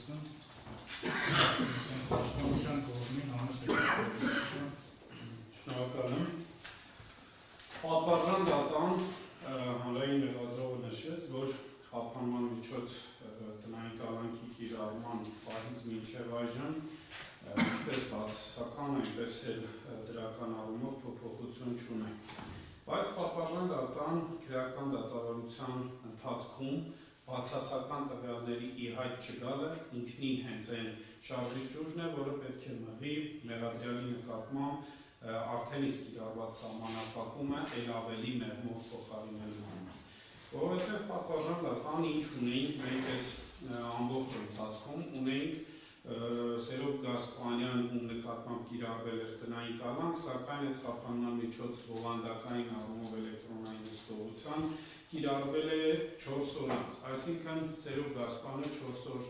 Շնորհակալություն։ Պաշտպանության կողմի համաձայնություն։ Շնորհակալ եմ։ Պատվարժան դատան հանրային մեղադրողը նշեց, որ խափանման միջոց տնային կալանքի կիրառման պահից մինչև այժմ ինչպես բացասական, այնպես էլ դրական առումով փոփոխություն չունի։ Բայց պատվարժան դատան քրեական դատավարության ընթացքում բացասական տվյալների ի հայտ չգալը ինքնին հենց այն շարժիչ ուժն է, որը պետք է մղի մեղադրյալի նկատմամբ արդեն իսկ կիրառված սահմանափակումը էլ ավելի մեղմով փոխարինելու համար։ Որովհետև պատվարժան դատան ինչ ունեինք մենք այս ամբողջ ընթացքում ունեինք Սերոբ Գասպանյան ում նկատմամբ կիրառվել էր տնային կալանք, սակայն այդ խափանման միջոց բովանդակային առումով էլեկտրոնային հսկողության կիրառվել է 4 օր անց, այսինքն Սերոբ Գասպանը 4 օր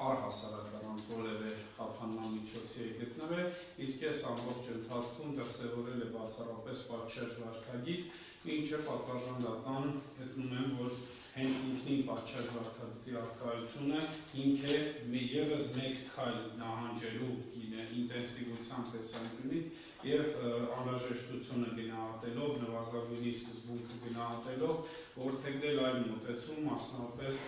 առհասարակ առանց որևէ խափանման միջոցի է գտնվել, իսկ այս ամբողջ ընթացքում դրսևորել է բացառապես պատշաճ վարքագիծ, ինչը պատվարժան դատան գտնում եմ, որ հենց ինքնին պատշաճ վարքագծի առկայությունը հիմք է ևս մեկ քայլ նահանջելու ինտենսիվության տեսանկյունից եւ անհրաժեշտությունը գնահատելով, նվազագույնի սկզբունքը գնահատելով, որդեգրել այլ մոտեցում, մասնավորապես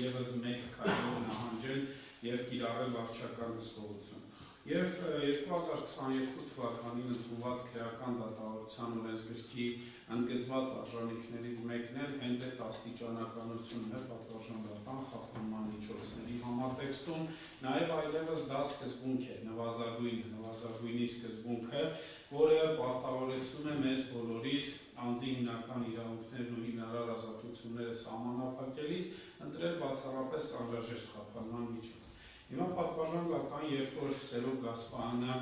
ևս մեկ քայլով նահանջել եւ կիրառել վարչական հսկողություն։ Եվ 2022 թվականին ընդունված քրեական դատավարության օրենսգրքի ընդգծված արժանինքներից մեկն էլ հենց այդ աստիճանականությունն է պատվարժան դատան խափանման միջոցների համատեքստում, նաև այլևս դա սկզբունք է, նվազագույնի սկզբունքը, որը պարտավորեցնում է մեզ բոլորիս անձի հիմնական իրավունքներն ու հիմնարար ազատությունները սահմանափակելիս ընտրել բացառապես անհրաժեշտ խափանման միջոց։ Հիմա պատվարժան դատան, երբ որ Սերոբ Գասպանը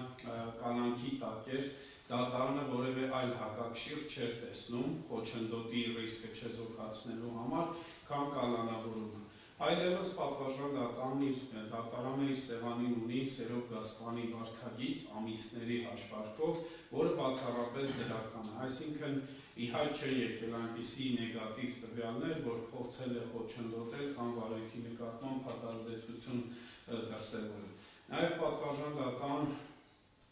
կալանքի տակ էր, դատարանը որևէ այլ հակակշիռ չէր տեսնում խոչընդոտի ռիսկը չեզոքացնելու համար, քան կալանավորումը։ Այլևս պատվարժան դատարանը իր սեղանին ունի Սերոբ Գասպանի վարքագիծ ամիսների հաշվարկով, որը բացառապես դրական է, այսինքն ի հայտ չէ եկել այնպիսի նեգատիվ տվյալներ, որ փորձել է խոչընդոտել կամ վարույթի նկատմամբ հակազդեցություն դրսևորել։ Նաև պատվարժան դատան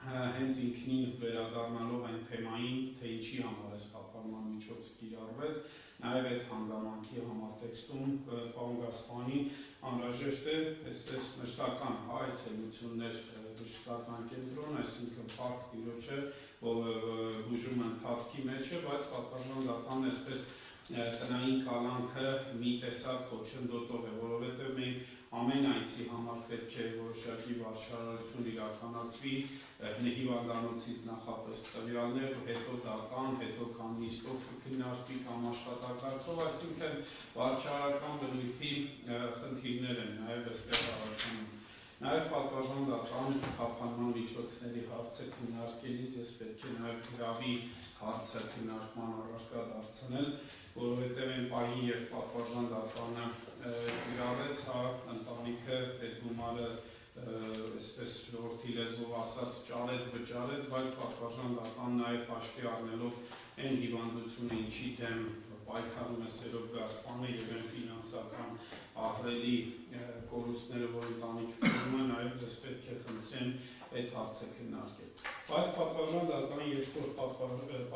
հենց ինքնին վերադառնալով այն թեմային, թե ինչի համար է խափանման միջոց կիրառվեց, նաև այդ հանգամանքի համատեքստում պարոն Գասպանին անհրաժեշտ է այսպես մշտական այցելություններ բժշկական կենտրոն, այսինքն փառք տիրոջը բուժումը ընթացքի մեջ է, բայց պատվարժան դատան այսպես տնային կալանքը մի տեսակ խոչընդոտող է, որովհետև մենք ամեն այցի համար պետք է որոշակի վարչարարություն իրականացվի, հիվանդանոցից նախապես տվյալներ, հետո դատան, հետո կանգնիստով քննարկվի կամ աշխատակարգով, այսինքն վարչարարական բնույթի խնդիրներ են նաև այստեղ առաջանում։ Նաև պատվարժան դատան խափանման միջոցների հարցը քննարկելիս ես պետք է նաև գրավի հարցը քննարկման առարկա դարձնել, որովհետև այն պահին, երբ պատվարժան դատանը գրավեց, ընտանիքը այդ գումարը այսպես ժողովրդի լեզվով ասած ճարեց, վճարեց, բայց պատվարժան դատան նաև հաշվի առնելով այն հիվանդությունը, ինչի դեմ պայքարում է Սերոբ Գասպանը եւ այն ֆինանսական ահռելի կորուստները, որ ընտանիքը կրում է, նաև ձեզ պետք է խնդրեմ այդ հարցը քննարկել։ Բայց պատվարժան դատան, երբ որ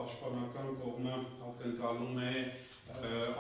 պաշտպանական կողմը ակնկալում է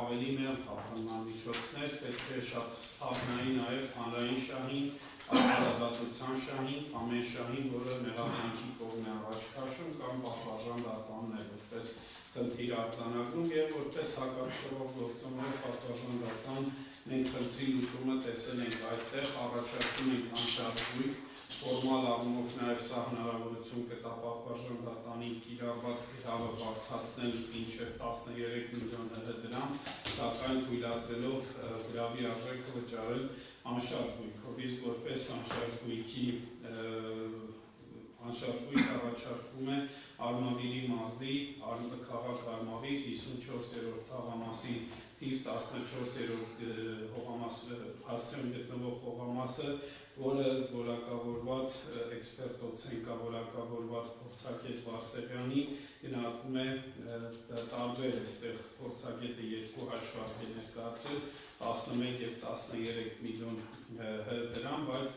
ավելի մեծ խափանման միջոցներ, պետք է շատ ստաբնայի նաև հանրային շահին, արդարադատության շահին, ամեն շահին, որը մեղադրանքի կողմն է առաջ քաշում կամ պատվարժան դատանն է որպես խնդիր արձանագրում եւ որպես հակակշռող գործոններ պատվարժան դատան մենք խնդրի լուծումը տեսել ենք այստեղ, առաջարկում ենք անշարժույթ, ֆորմալ առումով նաև սա հնարավորություն կտա պատվարժան դատանին կիրառված գրավը բարձրացնել մինչև 13 միլիոն դրամ, սակայն թույլատրելով գրավի արժեքը վճարել անշարժ գույքով, իսկ որպես անշարժ գույք առաջարկվում է Արմավիրի մարզի քաղաք Արմավիր 54-րդ թաղամասի թիվ 14-րդ հասցեում գտնվող հողամասը, որը ըստ որակավորված էքսպերտ-օցենկավորակավորված փորձագետ Վարսեղյանի գնահատվում է տարբեր այստեղ փորձագետը երկու հաշվարկ է ներկայացրել 11 եւ 13 միլիոն դրամ, բայց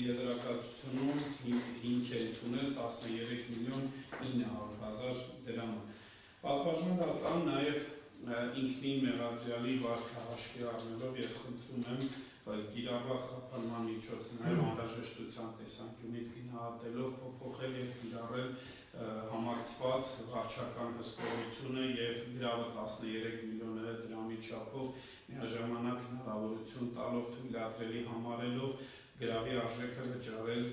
եզրակացությունում հիմք է ընդունել 13 միլիոն 900,000 դրամը։ Պատվարժան դատարան նաև ինքնին մեղադրյալի վարկը հաշվի առնելով ես խնդրում եմ կիրառված խափանման միջոցները անհրաժեշտության տեսանկյունից գնահատելով փոփոխել եւ կիրառել համակցված վարչական հսկողությունը եւ գրավը 13 միլիոն դրամի չափով միաժամանակ հնարավորություն տալով թույլատրելի համարելով գրավի արժեքը վճարել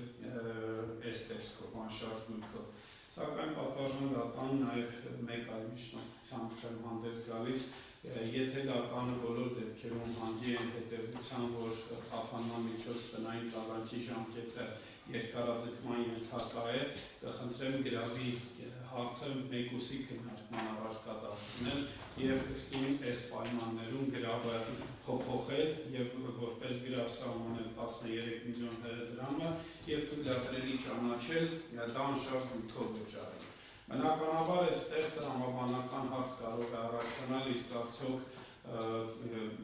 այս տեսքով անշարժ նույնքով։ Սակայն պատվարժան դատարանը նաև մեկ այլ միջնորդությամբ հանդես գալիս, եթե դատարանը բոլոր դեպքերում հանգի են հետևության, որ խափանման միջոց տնային տաղանքի ժամկետը երկարաձգման ենթակա է, կխնդրեմ գրավի հարցը մեկուսի քննարկման առարկա դարձնել եւ կրկին այս պայմաններում գրավը փոփոխել եւ որպես գրավ սահմանել 13 միլիոն դրամը եւ թույլատրելի ճանաչել դա անշարժ գույքով վճարել։ Բնականաբար այստեղ տրամաբանական հարց կարող է առաջանալ, իսկ արդյոք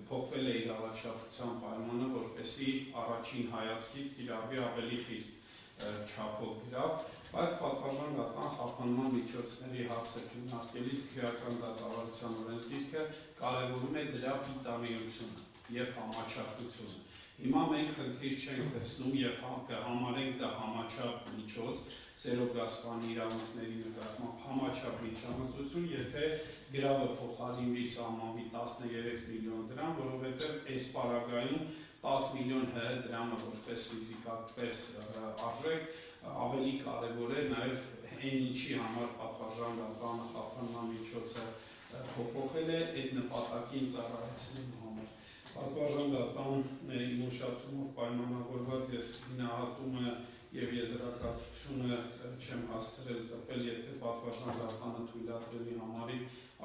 փոխվել է իրավաչափության պայմանը, որպեսզի առաջին հայացքից կիրառվի ավելի խիստ չափով գրավ, բայց պատվարժան դատարան խափանման միջոցների հարցը քննարկելիս քրեական դատավարության օրենսգիրքը կարևորում է դրա պիտանիությունը եւ համաչափությունը։ Հիմա մենք խնդիր չենք տեսնում եւ կհամարենք դա համաչափ միջոց սերոգասպանի իրավունքների նկատմամբ համաչափ միջամտություն, եթե գրավը փոխարինվի սահմանվի 13 միլիոն դրամ, որովհետեւ այս պարագայում 10 միլիոն դրամը որպես ֆիզիկապես արժեք ավելի կարևոր է նաև այն ինչի համար պատվարժան դատարանը խափանման միջոցը փոփոխել է այդ նպատակին ծառայեցնելու համար։ Պատվարժան դատարան իմ ուշացումով պայմանավորված ես գնահատումը եւ եզրակացությունը չեմ հասցրել տպել, եթե պատվարժան դատարանը թույլատրելի համարի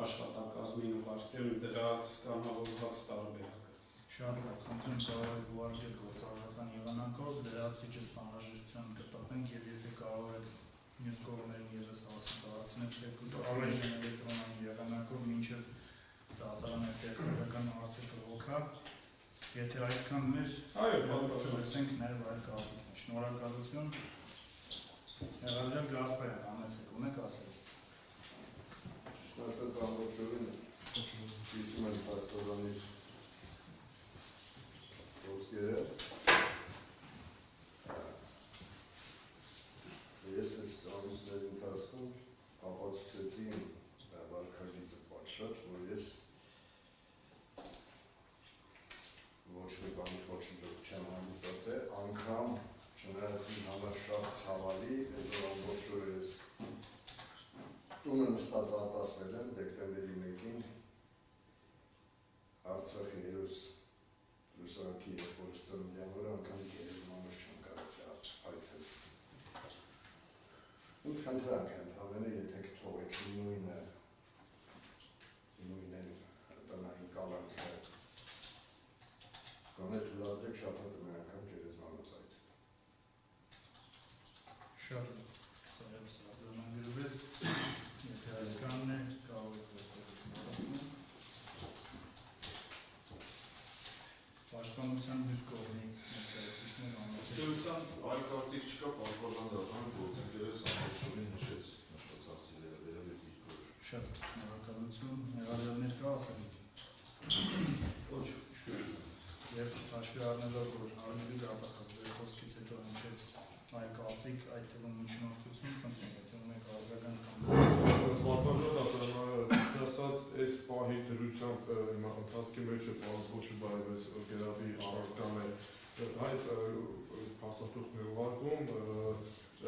աշխատակազմին ուղարկել դրա սկանավորված տարբերակը։ Շատ լավ, խնդրեմ կարող եք ուղարկել գործառական եղանակով, լրացիչս անհրաժեշտության կտապենք եւ եթե կարող եք մյուս կողմերին եւս հասցնել առայժմ էլեկտրոնային եղանակով մինչեւ դատարանը տեխնիկական հարցերը հոգա, եթե այսքան մեր լսենք նաեւ այլ կարծիքներ։ Շնորհակալություն։ Հեղափոխ Գասպարյան, անեցեք, ունեք ասել։ Ասած ամբողջ օրին հիշում եմ պաստորանից խոսքերը ես այս ամուսների ընթացքում ապացուցեցի իմ վարքագիծը պատշաճ, որ ես ոչ մի բանի խոչընդոտ չեմ հանդիսացել, անգամ չնայած իմ համար շատ ցավալի, այդ ամբողջ օրը ես տունը նստած արտասվել եմ դեկտեմբերի 1-ին Արցախի հերոս լուսանկի որս ծննդյան օրը անգամ գերեզմանոց չեմ կարացի այցել։ Ու խնդրանք ընդհանրապես եթե կթողեք նույնը նույնն տնային կալանքը գոնե թույլատրեք շաբաթը մի անգամ գերեզմանոց այցել։ Շատ ծառայից արձանագրվեց, եթե այսքանն է, կարող եք վերջացնել։ Պաշտպանության մյուս կողմի ներկայացուցիչներ անցել։ Դերության այլ կարծիք չկա, պատվարժան դատարանը գործընկերս ամբողջովին նշեց նշվածածի վերաբերյալ իր դիրքորոշում։ Շատ շնորհակալություն, ներառյալներ կա ասելիք։ Ոչ, Եվ հաշվի առնելով, որ Արմենի դատախազ ձեր խոսքից հետո հնչեց այլ կարծիք, այդ թվում միջնորդություն, խնդրեմ, եթե ունեք արձագանք կամ պատվարժան դատարանը ասած այս պահի դրությամբ հիմա ընթացքի մեջ է ոչ բայպես գերավի առարկան է այդ փաստաթուղթն է ուղարկում,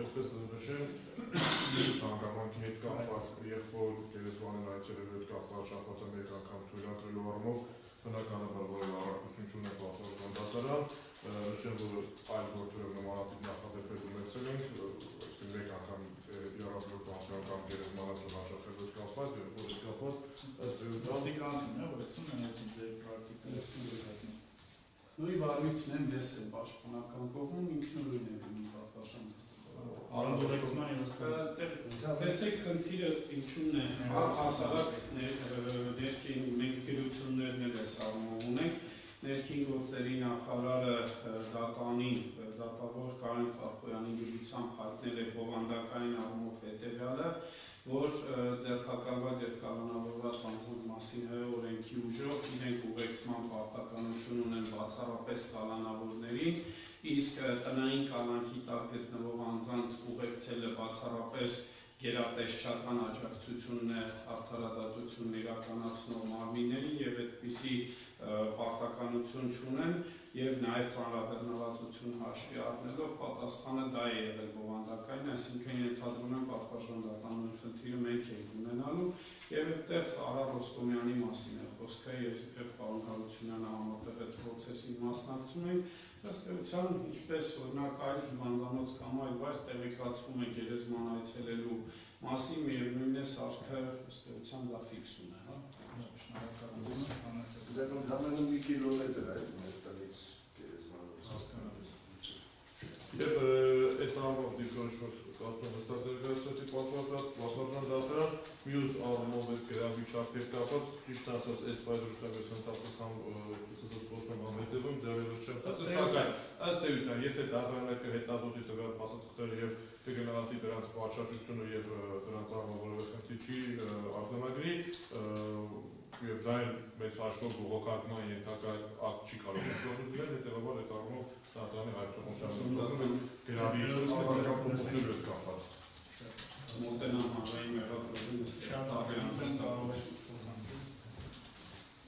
այսպես նշեմ, մյուս հանգամանքի հետ կապված, երբ որ գերեզմանին այցելելու հետ կապված շաբաթը մեկ անգամ թույլատրելու առումով բնականաբար որ առարկություն չունի պատվարժան դատարան, նշեմ, որ այլ գործերով նմանատիպ նախադեպեր ունեցել ենք, մեկ անգամ երաբրոտ անգամ կամ գերեզմանատուն հաշախելու հետ կապված, որը կապված ըստ էության ոստիկանությունն է, որ էցում ունեցին ձեր պրակտիկները։ Նույն վարույթն եմ ես եմ պաշտպանական կողմում ինքնուրույն է լինի պատվաշան։ Առանձորեցման եւ Տեսեք խնդիրը ինչու՞ն է, հասարակ ներքին մենք գրություններն էլ էս առումով ունենք, ներքին գործերի նախարարը դատավոր Կարեն Ֆարխոյանի գրությամբ հայտնել է բովանդակային առումով հետևյալը, որ ձերբակալված եւ կալանավորված անձանց մասին օրենքի ուժով իրենք ուղեկցման պարտականություն ունեն բացառապես կալանավորներին, իսկ տնային կալանքի տակ գտնվող անձանց ուղեկցելը բացառապես գերատեսչական աջակցությունն է արդարադատությունն իրականացնող մարմինների եւ այդպիսի պարտականություն չունեն եւ նաեւ ծանրաբեռնվածություն հաշվի առնելով պատասխանը դա է եղել բովանդակային, այսինքն ենթադրում եմ պատվաշան դատանունի խնդիրը մենք ենք ունենալու եւ այդտեղ Արա Ռոստոմյանի մասին է խոսքը, ես եւ պարոն Հարությունյանը համատեղ այդ process-ին մասնակցում ենք, ըստ էության ինչպես օրինակ այլ հիվանդանոց կամ այլ վայր տեղեկացվում է գերեզման այցելելու մասին, միևնույն է սարքը ըստ էության դա ֆիքսում է, հա։ Դա ընդհանրապես մի կիլոմետր է այդտեղից գերեզմանոց։ Եվ այս առումով դիքորոշված կազմում հստակ դերակատարի պատվաստան դատարան, մյուս առումով այդ գրավիչակն հետ կապված, ճիշտ ասած, այս պայմաններով ես ընդհանրապես խոսում եմ հետևում, դեռևս չեմ ստացել, ըստ էության, եթե դատարանը կհետազոտի տվյալ փաստաթղթերը եւ կգնահատի դրանց պատշաճությունը եւ դրանց առումով որևէ խնդիր չի արձանագրի, եւ դա էլ մեծ հաշվով բողոքարկման ենթակա ակտ չի կարող գործել, հետեւաբար այդ առումով դատարանի հայցողության գրավի փոփոխությունները կապված։ Մոտենան հանրային մեղադրողին շատ ավելի